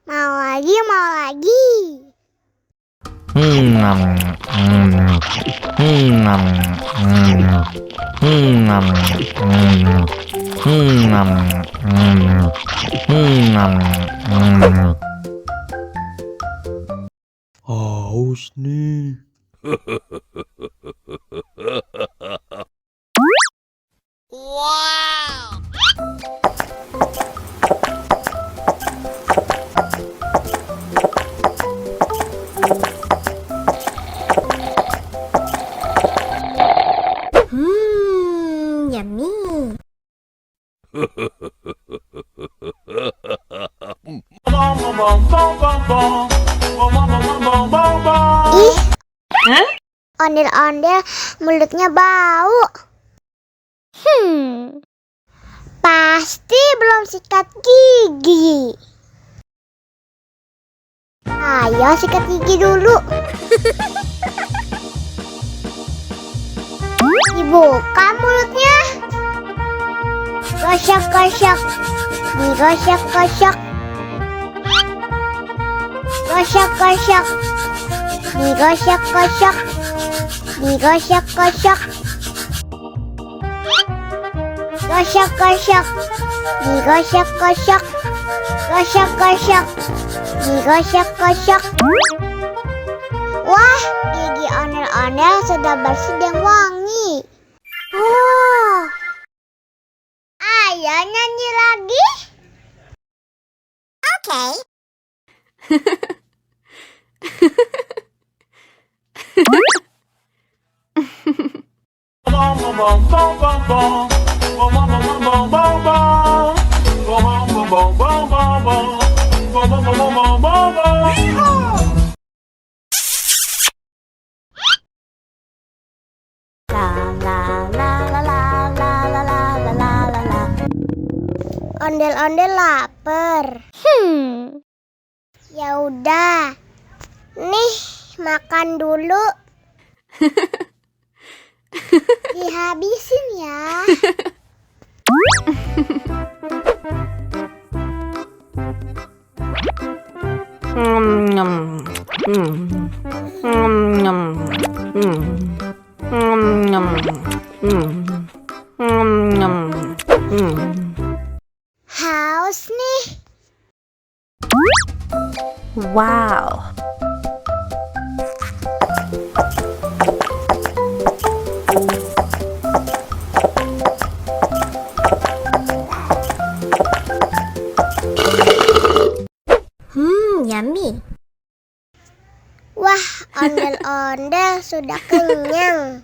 Mau lagi, mau lagi. Haus nih. Wow. Yummy. Ih, ondel-ondel mulutnya bau. Pasti belum sikat gigi. Ayo sikat gigi dulu. Dibuka mulutnya. Gosok-gosok. Digosok-gosok. Gosok-gosok. Digosok-gosok. Digosok-gosok. Gosok-gosok. Digosok-gosok. Gosok-gosok. Digosok-gosok. Wah, gigi ondel-ondel sudah bersih dan wangi. Oh. Ayo nyanyi lagi. Oke. Ondel-ondel lapar. Ya udah. Nih, makan dulu. Dihabisin ya. Haus nih. Wow. Yummy. Wah, ondel-ondel sudah kenyang.